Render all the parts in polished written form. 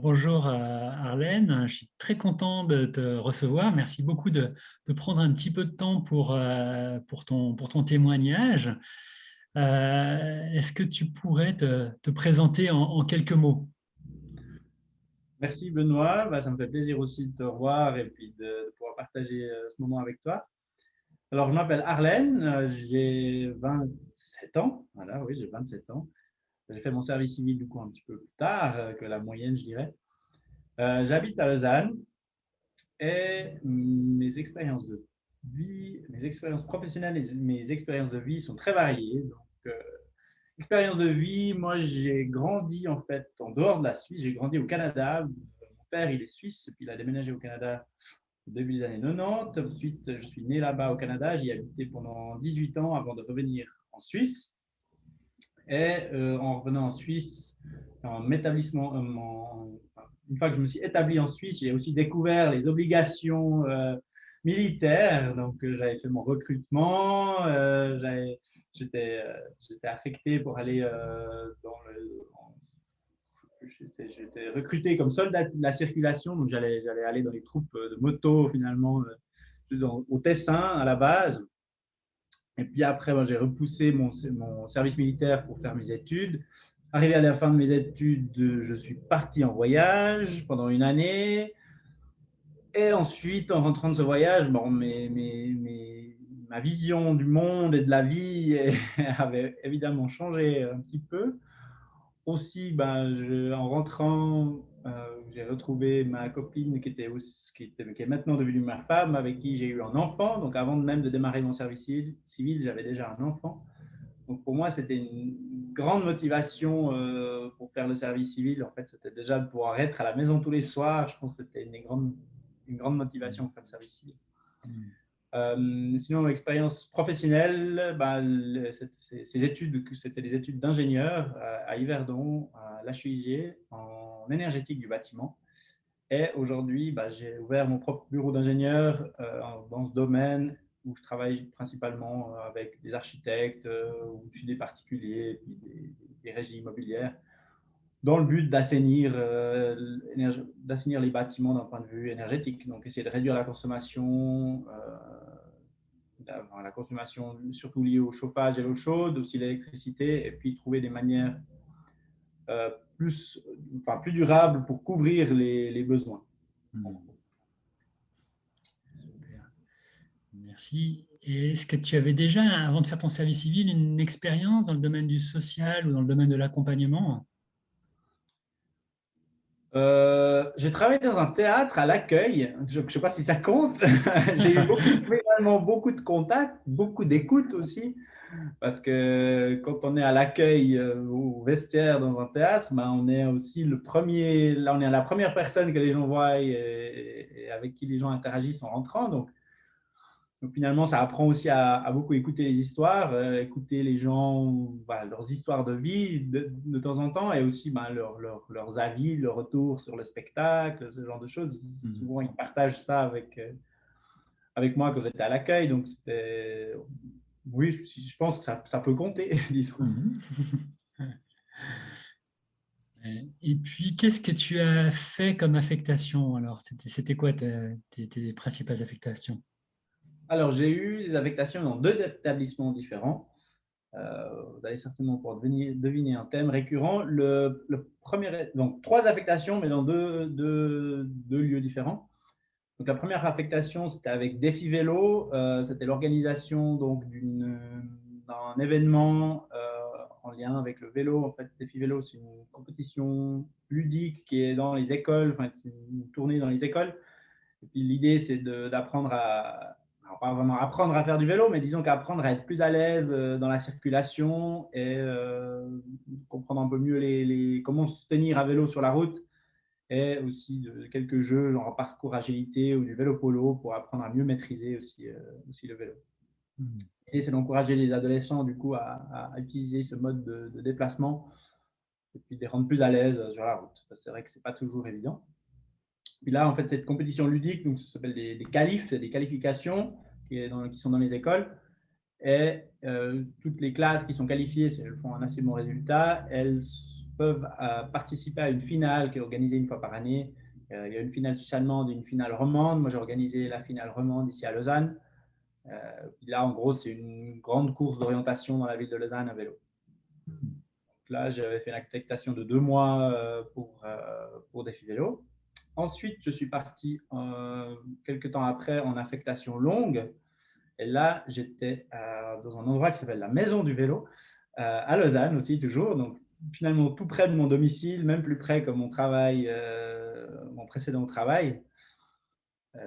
Bonjour Arlène, je suis très content de te recevoir. Merci beaucoup de prendre un petit peu de temps pour ton témoignage. Est-ce que tu pourrais te présenter en quelques mots? Merci Benoît. Ça me fait plaisir aussi de te revoir et puis de pouvoir partager ce moment avec toi. Alors, je m'appelle Arlène, j'ai 27 ans. Voilà, oui, j'ai 27 ans. J'ai fait mon service civil du coup un petit peu plus tard que la moyenne, je dirais. J'habite à Lausanne et mes expériences de vie, mes expériences professionnelles et mes expériences de vie sont très variées. Donc, expérience de vie, moi j'ai grandi en fait en dehors de la Suisse, j'ai grandi au Canada. Mon père il est suisse, et puis il a déménagé au Canada au début des années 90. Ensuite, je suis né là-bas au Canada, j'y ai habité pendant 18 ans avant de revenir en Suisse. Et en revenant en Suisse, une fois que je me suis établi en Suisse, j'ai aussi découvert les obligations militaires. Donc, j'avais fait mon recrutement, j'étais affecté pour aller dans le. J'étais recruté comme soldat de la circulation, donc j'allais aller dans les troupes de moto finalement au Tessin à la base. Et puis après, j'ai repoussé mon service militaire pour faire mes études. Arrivé à la fin de mes études, je suis parti en voyage pendant une année. Et ensuite, en rentrant de ce voyage, ma vision du monde et de la vie avait évidemment changé un petit peu. Aussi, en rentrant, j'ai retrouvé ma copine qui est maintenant devenue ma femme, avec qui j'ai eu un enfant. Donc, avant même de démarrer mon service civil, j'avais déjà un enfant. Donc, pour moi, c'était une grande motivation pour faire le service civil. En fait, c'était déjà de pouvoir être à la maison tous les soirs. Je pense que c'était une grande motivation pour faire le service civil. Sinon, expérience professionnelle, ces études, c'était des études d'ingénieur à Yverdon, à l'HUIG, en énergétique du bâtiment. Et aujourd'hui, j'ai ouvert mon propre bureau d'ingénieur dans ce domaine où je travaille principalement avec des architectes, où je suis des particuliers, et puis des régies immobilières, dans le but d'assainir les bâtiments d'un point de vue énergétique. Donc, essayer de réduire la consommation surtout liée au chauffage et l'eau chaude, aussi l'électricité, et puis trouver des manières euh, plus, plus durables pour couvrir les besoins. Super. Merci. Et est-ce que tu avais déjà, avant de faire ton service civil, une expérience dans le domaine du social ou dans le domaine de l'accompagnement? J'ai travaillé dans un théâtre à l'accueil. Je ne sais pas si ça compte. J'ai eu finalement beaucoup de contacts, beaucoup d'écoute aussi. Parce que quand on est à l'accueil au vestiaire dans un théâtre, on est aussi le premier, là on est la première personne que les gens voient et avec qui les gens interagissent en rentrant. Donc finalement, ça apprend aussi à beaucoup écouter les histoires, écouter les gens, voilà, leurs histoires de vie de temps en temps, et aussi leurs avis, leur retour sur le spectacle, ce genre de choses. Souvent, ils partagent ça avec moi quand j'étais à l'accueil. Donc, oui, je pense que ça peut compter, disons. Mhm. Et puis, qu'est-ce que tu as fait comme affectation? Alors, c'était quoi tes principales affectations? Alors, j'ai eu des affectations dans deux établissements différents. Vous allez certainement pouvoir deviner un thème récurrent. Le premier, donc trois affectations, mais dans deux lieux différents. Donc, la première affectation, c'était avec Défi Vélo. C'était l'organisation d'un événement en lien avec le vélo. En fait, Défi Vélo, c'est une compétition ludique qui est dans les écoles, enfin, une tournée dans les écoles. Et puis l'idée, c'est d'apprendre alors pas vraiment apprendre à faire du vélo, mais disons qu'apprendre à être plus à l'aise dans la circulation et comprendre un peu mieux comment se tenir à vélo sur la route, et aussi quelques jeux genre parcours agilité ou du vélo polo pour apprendre à mieux maîtriser aussi le vélo. Et c'est d'encourager les adolescents du coup à utiliser ce mode de déplacement et puis de les rendre plus à l'aise sur la route. Parce que c'est vrai que c'est pas toujours évident. Puis là, en fait, cette compétition ludique, donc ça s'appelle des qualifs, des qualifications qui sont dans les écoles. Et toutes les classes qui sont qualifiées, si elles font un assez bon résultat, elles peuvent participer à une finale qui est organisée une fois par année. Il y a une finale suisse-allemande et une finale romande. Moi, j'ai organisé la finale romande ici à Lausanne. Puis là, en gros, c'est une grande course d'orientation dans la ville de Lausanne à vélo. Donc là, j'avais fait une affectation de 2 mois pour Défi Vélo. Ensuite, je suis parti quelques temps après en affectation longue. Et là, j'étais dans un endroit qui s'appelle la Maison du Vélo, à Lausanne aussi, toujours. Donc, finalement, tout près de mon domicile, même plus près que mon travail, mon précédent travail.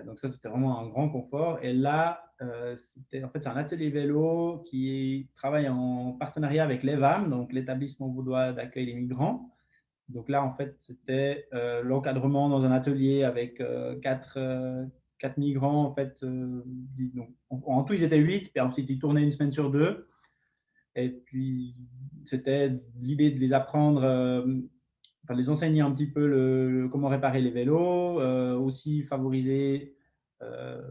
Donc, ça, c'était vraiment un grand confort. Et là, en fait, c'est un atelier vélo qui travaille en partenariat avec l'EVAM, donc l'établissement vaudois d'accueil des migrants. Donc là, en fait, c'était l'encadrement dans un atelier avec quatre migrants. En fait, donc, en tout, ils étaient 8, puis ensuite, ils tournaient une semaine sur 2. Et puis, c'était l'idée de les apprendre, enfin, les enseigner un petit peu comment réparer les vélos, aussi euh,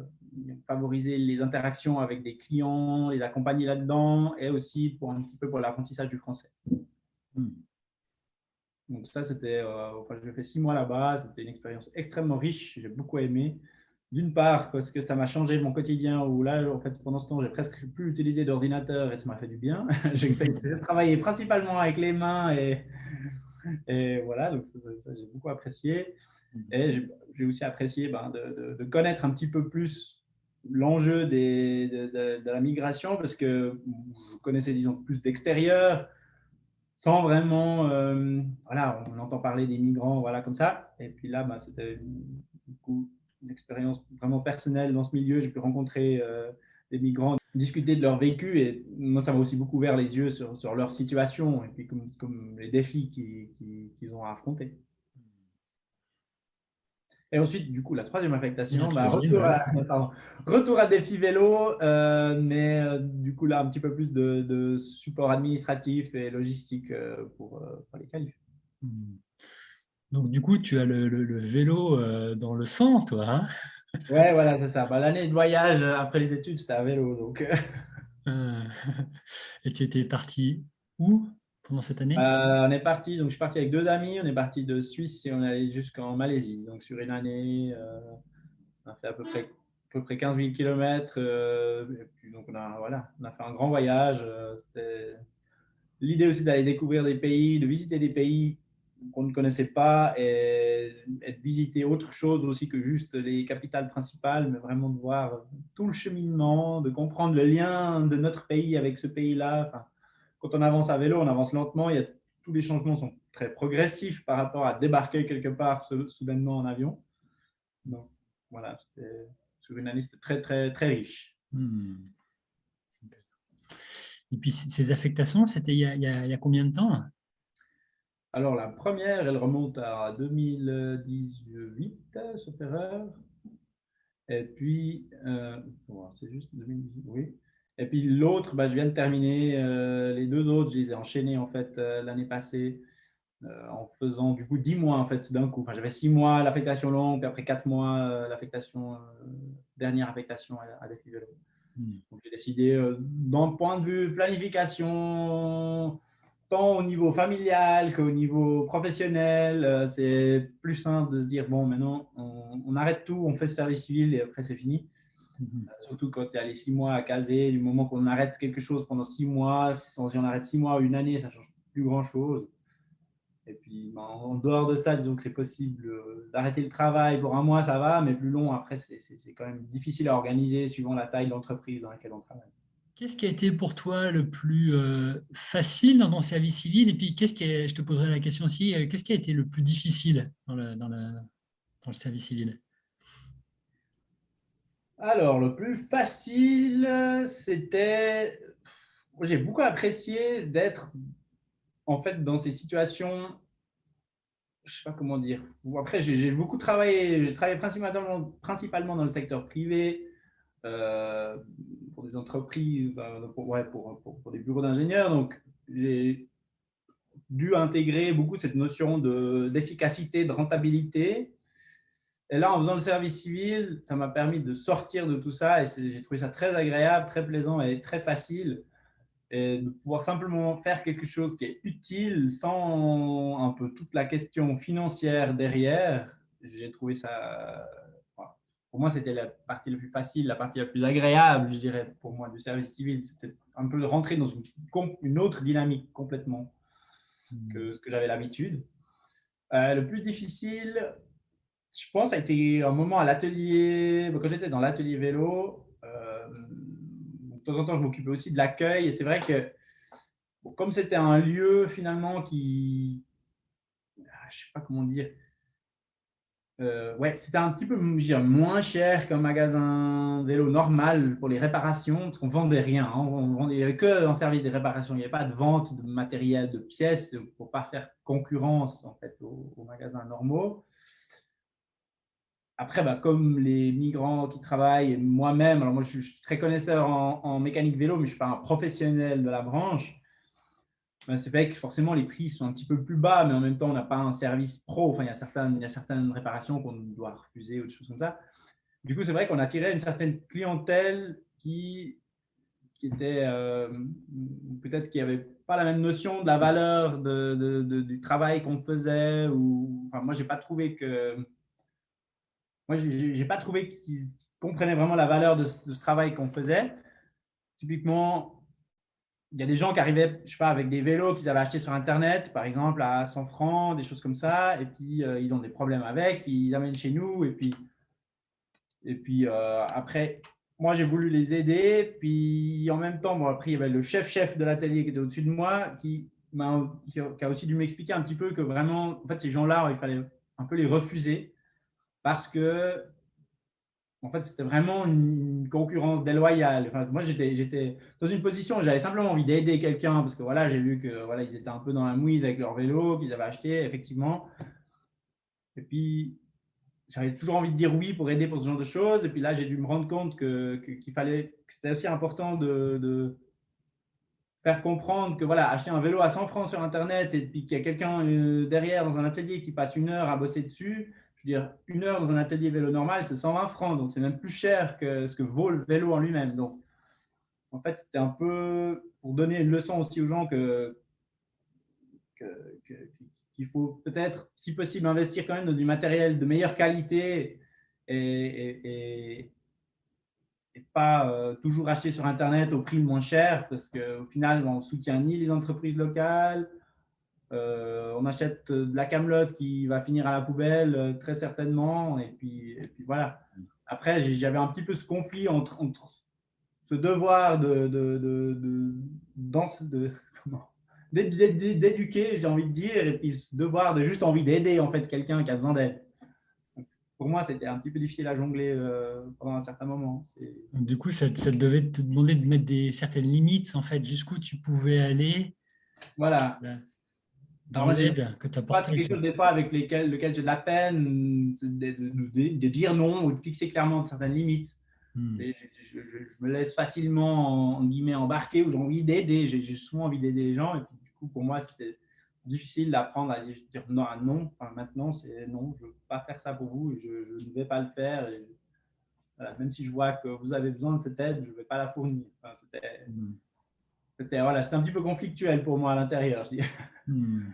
favoriser les interactions avec des clients, les accompagner là-dedans, et aussi pour un petit peu pour l'apprentissage du français. Donc ça, c'était, enfin, j'ai fait 6 mois là-bas. C'était une expérience extrêmement riche. J'ai beaucoup aimé. D'une part, parce que ça m'a changé mon quotidien, où là, en fait, pendant ce temps, j'ai presque plus utilisé d'ordinateur et ça m'a fait du bien. J'ai travaillé principalement avec les mains et voilà, donc ça, j'ai beaucoup apprécié. Et j'ai aussi apprécié de connaître un petit peu plus l'enjeu de la migration, parce que je connaissais, disons, plus d'extérieur, sans vraiment, voilà, on entend parler des migrants, voilà, comme ça. Et puis là, c'était une expérience vraiment personnelle dans ce milieu. J'ai pu rencontrer des migrants, discuter de leur vécu, et moi, ça m'a aussi beaucoup ouvert les yeux sur leur situation et puis comme les défis qu'ils ont à affronter. Et ensuite, du coup, la troisième Et la affectation, troisième, ouais. retour à Défi Vélo, mais du coup, là, un petit peu plus de support administratif et logistique pour les qualifs. Donc, du coup, tu as le vélo dans le sang, toi, hein. Ouais, voilà, c'est ça. L'année de voyage après les études, c'était à vélo. Donc, Euh, Et tu étais parti où pendant cette année? on est parti. Donc, je suis parti avec 2 amis. On est parti de Suisse et on est allé jusqu'en Malaisie. Donc, sur une année, on a fait à peu près 15 000 km. Et puis, donc, on a fait un grand voyage. C'était l'idée aussi d'aller découvrir des pays, de visiter des pays qu'on ne connaissait pas, et de visiter autre chose aussi que juste les capitales principales, mais vraiment de voir tout le cheminement, de comprendre le lien de notre pays avec ce pays-là. Enfin, quand on avance à vélo, on avance lentement. Tous les changements sont très progressifs par rapport à débarquer quelque part soudainement en avion. Donc voilà, sur une année, c'était très, très, très riche. Et puis, ces affectations, c'était il y a combien de temps? Alors, la première, elle remonte à 2018, sauf erreur. Et puis, c'est juste 2018, oui. Et puis l'autre, je viens de terminer. Les 2 autres, je les ai enchaînés en fait l'année passée, en faisant du coup 10 mois en fait d'un coup. Enfin, j'avais 6 mois l'affectation longue, puis après 4 mois dernière affectation à Défi Vélo. Donc, j'ai décidé, d'un point de vue planification, tant au niveau familial qu'au niveau professionnel, c'est plus simple de se dire, bon, maintenant, on arrête tout, on fait le service civil et après, c'est fini. Surtout quand il y a les 6 mois à caser, du moment qu'on arrête quelque chose pendant 6 mois, si on arrête 6 mois ou une année, ça ne change plus grand-chose. Et puis, en dehors de ça, disons que c'est possible d'arrêter le travail pour un mois, ça va, mais plus long, après, c'est quand même difficile à organiser suivant la taille de l'entreprise dans laquelle on travaille. Qu'est-ce qui a été pour toi le plus facile dans ton service civil? Et puis, je te poserai la question aussi, qu'est-ce qui a été le plus difficile dans le service civil? Alors, le plus facile, c'était. J'ai beaucoup apprécié d'être en fait dans ces situations. Je ne sais pas comment dire. Après, j'ai beaucoup travaillé. J'ai travaillé principalement dans le secteur privé, euh, pour des entreprises, pour des bureaux d'ingénieurs. Donc, j'ai dû intégrer beaucoup cette notion d'efficacité, de rentabilité. Et là, en faisant le service civil, ça m'a permis de sortir de tout ça et j'ai trouvé ça très agréable, très plaisant et très facile. et de pouvoir simplement faire quelque chose qui est utile sans un peu toute la question financière derrière, j'ai trouvé ça, voilà. Pour moi, c'était la partie la plus facile, la partie la plus agréable, je dirais, pour moi, du service civil. C'était un peu de rentrer dans une autre dynamique complètement que ce que j'avais l'habitude. Le plus difficile, je pense, a été un moment à l'atelier, quand j'étais dans l'atelier vélo. De temps en temps, je m'occupais aussi de l'accueil. Et c'est vrai que, bon, comme c'était un lieu finalement qui, je sais pas comment dire, ouais, c'était un petit peu, je dirais, moins cher qu'un magasin vélo normal pour les réparations, parce qu'on vendait rien, hein. Il n'y avait que un service de réparation, il n'y avait pas de vente de matériel, de pièces, pour pas faire concurrence en fait aux magasins normaux. Après, bah, comme les migrants qui travaillent, et moi-même, alors moi je suis très connaisseur en mécanique vélo, mais je ne suis pas un professionnel de la branche. Ben, c'est vrai que forcément les prix sont un petit peu plus bas, mais en même temps on n'a pas un service pro. Enfin, il y a certaines réparations qu'on doit refuser ou des choses comme ça. Du coup, c'est vrai qu'on a tiré une certaine clientèle qui était peut-être qui n'avait pas la même notion de la valeur du travail qu'on faisait. Enfin, moi, j'ai pas trouvé qu'ils comprenaient vraiment la valeur de ce travail qu'on faisait. Typiquement, il y a des gens qui arrivaient, je sais pas, avec des vélos qu'ils avaient achetés sur Internet, par exemple, à 100 francs, des choses comme ça, et puis ils ont des problèmes avec, puis ils amènent chez nous, et puis après, moi, j'ai voulu les aider, puis en même temps, bon, après, il y avait le chef de l'atelier qui était au-dessus de moi, qui a aussi dû m'expliquer un petit peu que vraiment, en fait, ces gens-là, il fallait un peu les refuser, parce que en fait, c'était vraiment une concurrence déloyale. Enfin, moi, j'étais dans une position où j'avais simplement envie d'aider quelqu'un parce que voilà, j'ai vu que voilà, ils étaient un peu dans la mouise avec leur vélo qu'ils avaient acheté, effectivement. Et puis, j'avais toujours envie de dire oui pour aider pour ce genre de choses. Et puis là, j'ai dû me rendre compte qu'il fallait, que c'était aussi important de faire comprendre que voilà, acheter un vélo à 100 francs sur Internet et puis qu'il y a quelqu'un derrière dans un atelier qui passe une heure à bosser dessus, je veux dire, une heure dans un atelier vélo normal, c'est 120 francs. Donc, c'est même plus cher que ce que vaut le vélo en lui-même. Donc, en fait, c'était un peu pour donner une leçon aussi aux gens qu'il faut peut-être, si possible, investir quand même dans du matériel de meilleure qualité et pas toujours acheter sur Internet au prix le moins cher parce qu'au final, on ne soutient ni les entreprises locales, on achète de la camelote qui va finir à la poubelle très certainement. Et puis voilà. Après, j'avais un petit peu ce conflit entre ce devoir comment, d'éduquer, j'ai envie de dire, et puis ce devoir de juste envie d'aider en fait quelqu'un qui a besoin d'aide. Pour moi, c'était un petit peu difficile à jongler pendant un certain moment. Du coup, ça devait te demander de mettre certaines limites, en fait, jusqu'où tu pouvais aller Voilà. dans Alors moi, l'aide que tu c'est apportais, quelque quoi. chose des fois avec lequel j'ai de la peine, de dire non ou de fixer clairement certaines limites. Hmm. Et je me laisse facilement, en guillemets, embarquer où j'ai envie d'aider. J'ai souvent envie d'aider les gens. Et puis, du coup, pour moi, c'était difficile d'apprendre à dire non à non. Enfin, maintenant, c'est non, je ne veux pas faire ça pour vous et je ne vais pas le faire. Et, voilà, même si je vois que vous avez besoin de cette aide, je ne vais pas la fournir. Enfin, Hmm. voilà, c'était un petit peu conflictuel pour moi à l'intérieur, je dis. Hmm.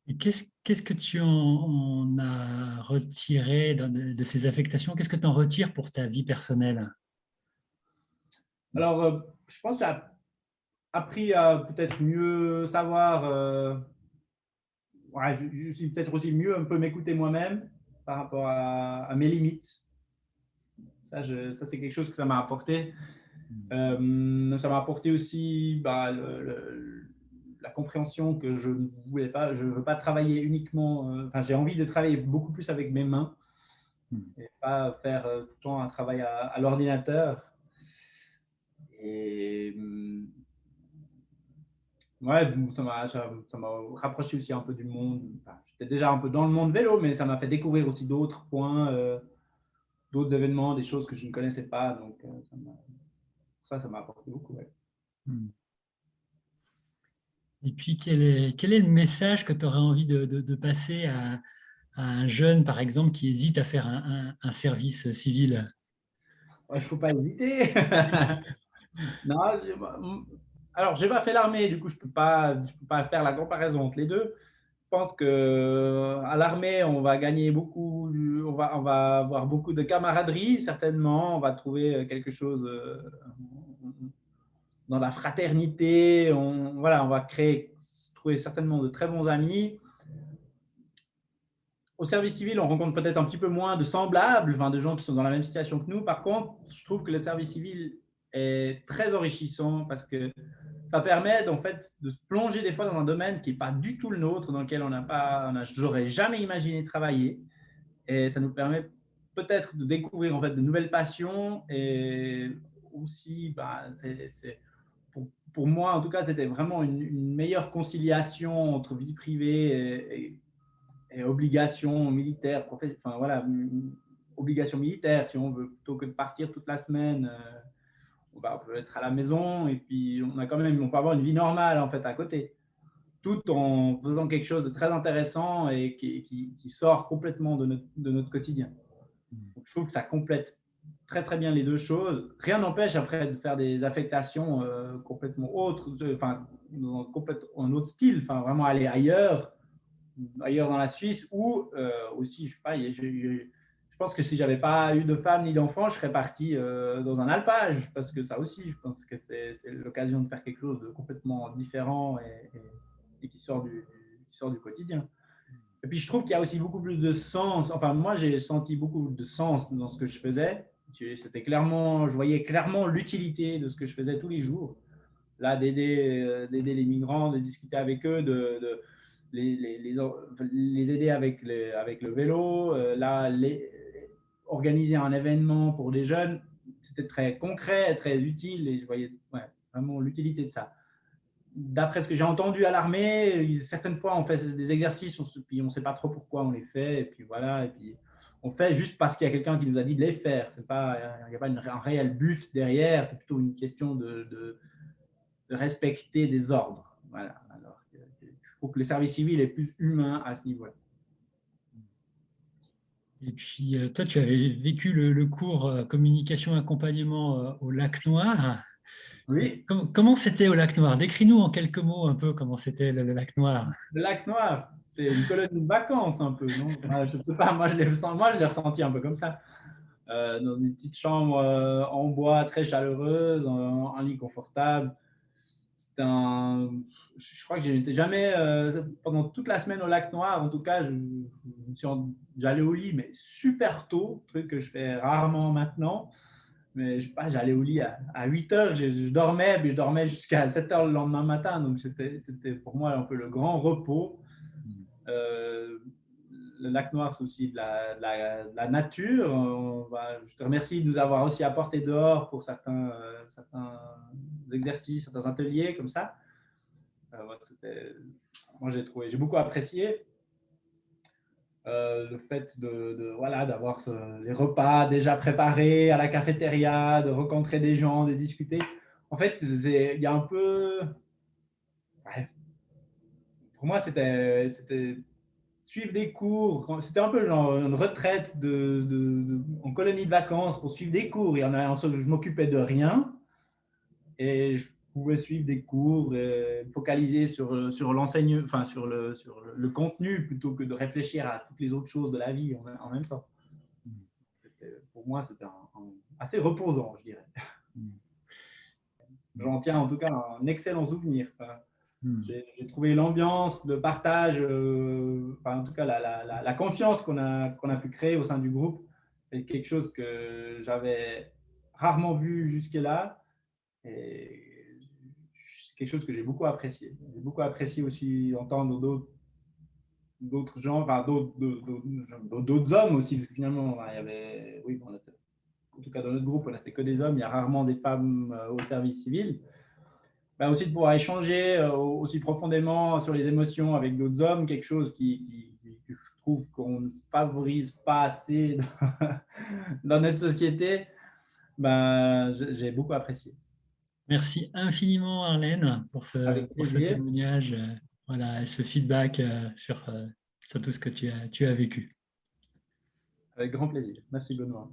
Et qu'est-ce que tu en as retiré de ces affectations? Qu'est-ce que tu en retires pour ta vie personnelle? Alors, je pense que j'ai appris à peut-être mieux savoir. Ouais, je suis peut-être aussi mieux un peu m'écouter moi-même par rapport à mes limites. Ça, c'est quelque chose que ça m'a apporté. Ça m'a apporté aussi la compréhension que je ne voulais pas, je ne veux pas travailler uniquement. Enfin, j'ai envie de travailler beaucoup plus avec mes mains et pas faire tout le temps un travail à l'ordinateur. Et ouais, ça m'a rapproché aussi un peu du monde. Enfin, j'étais déjà un peu dans le monde vélo, mais ça m'a fait découvrir aussi d'autres points, d'autres événements, des choses que je ne connaissais pas. Donc, ça m'a apporté beaucoup. Ouais. Et puis, quel est le message que tu aurais envie de passer à un jeune, par exemple, qui hésite à faire un service civil? Il ne faut pas hésiter. Non, alors, j'ai pas fait l'armée, du coup, je peux pas faire la comparaison entre les deux. Je pense que à l'armée, on va gagner beaucoup, on va avoir beaucoup de camaraderie, certainement. On va trouver quelque chose dans la fraternité. Voilà, on va trouver certainement de très bons amis. Au service civil, on rencontre peut-être un petit peu moins de semblables, enfin, de gens qui sont dans la même situation que nous. Par contre, je trouve que le service civil est très enrichissant parce que ça permet en fait de se plonger des fois dans un domaine qui n'est pas du tout le nôtre, dans lequel j'aurais jamais imaginé travailler. Et ça nous permet peut-être de découvrir en fait de nouvelles passions et aussi, pour moi en tout cas, c'était vraiment une meilleure conciliation entre vie privée et obligations militaires, enfin voilà, obligations militaires si on veut, plutôt que de partir toute la semaine. On peut être à la maison et puis on peut avoir une vie normale en fait à côté, tout en faisant quelque chose de très intéressant et qui sort complètement de notre quotidien. Donc, je trouve que ça complète très très bien les deux choses. Rien n'empêche après de faire des affectations complètement autres, enfin dans un autre style, enfin vraiment aller ailleurs dans la Suisse ou aussi, je sais pas, je pense que si j'avais pas eu de femme ni d'enfant, je serais parti dans un alpage parce que ça aussi, je pense que c'est l'occasion de faire quelque chose de complètement différent et qui sort du quotidien. Et puis je trouve qu'il y a aussi beaucoup plus de sens. Enfin, moi, j'ai senti beaucoup de sens dans ce que je faisais. C'était clairement, je voyais clairement l'utilité de ce que je faisais tous les jours. Là, d'aider les migrants, de discuter avec eux, de les aider avec le vélo. Là, organiser un événement pour les jeunes, c'était très concret, très utile et je voyais vraiment l'utilité de ça. D'après ce que j'ai entendu à l'armée, certaines fois on fait des exercices, puis on ne sait pas trop pourquoi on les fait, et puis voilà, et puis on fait juste parce qu'il y a quelqu'un qui nous a dit de les faire. Il n'y a pas un réel but derrière, c'est plutôt une question de respecter des ordres. Voilà. Alors, je trouve que le service civil est plus humain à ce niveau-là. Et puis, toi, tu avais vécu le cours communication accompagnement au Lac Noir. Oui, Comment c'était au Lac Noir? Décris-nous en quelques mots un peu comment c'était le Lac Noir. le lac Noir, c'est une colonie de vacances un peu, non? Je ne sais pas, moi je l'ai ressenti un peu comme ça. Dans une petite chambre en bois très chaleureuse, un lit confortable. Je crois que je n'étais jamais, pendant toute la semaine au Lac Noir, en tout cas, j'allais au lit, mais super tôt, truc que je fais rarement maintenant. Mais je sais pas, j'allais au lit à 8 heures, je dormais, puis je dormais jusqu'à 7 heures le lendemain matin. Donc, c'était pour moi un peu le grand repos. Euh, le Lac Noir, c'est aussi de la nature. Je te remercie de nous avoir aussi apporté dehors pour certains exercices, certains ateliers comme ça. Moi, j'ai beaucoup apprécié le fait voilà, d'avoir les repas déjà préparés à la cafétéria, de rencontrer des gens, de discuter. En fait, il y a un peu. Ouais, pour moi, c'était suivre des cours. C'était un peu genre une retraite en colonie de vacances pour suivve des cours. Je m'occupais de rien et je pouvais suivre des cours et me focaliser sur l'enseignement, enfin sur le contenu plutôt que de réfléchir à toutes les autres choses de la vie en même temps. Pour moi, c'était assez reposant, je dirais. J'en tiens en tout cas un excellent souvenir. Enfin, j'ai trouvé l'ambiance, le partage, enfin, en tout cas la confiance qu'on a pu créer au sein du groupe est quelque chose que j'avais rarement vu jusque-là. Et c'est quelque chose que j'ai beaucoup apprécié. J'ai beaucoup apprécié aussi entendre d'autres gens, enfin d'autres hommes aussi, parce que finalement, il y avait, oui, en tout cas dans notre groupe, on n'était que des hommes, il y a rarement des femmes au service civil. Aussi de pouvoir échanger aussi profondément sur les émotions avec d'autres hommes, quelque chose que je trouve qu'on ne favorise pas assez dans notre société, j'ai beaucoup apprécié. Merci infiniment, Arlène, Avec pour ce plaisir, témoignage, voilà, et ce feedback sur tout ce que tu as vécu. avec grand plaisir. Merci Benoît.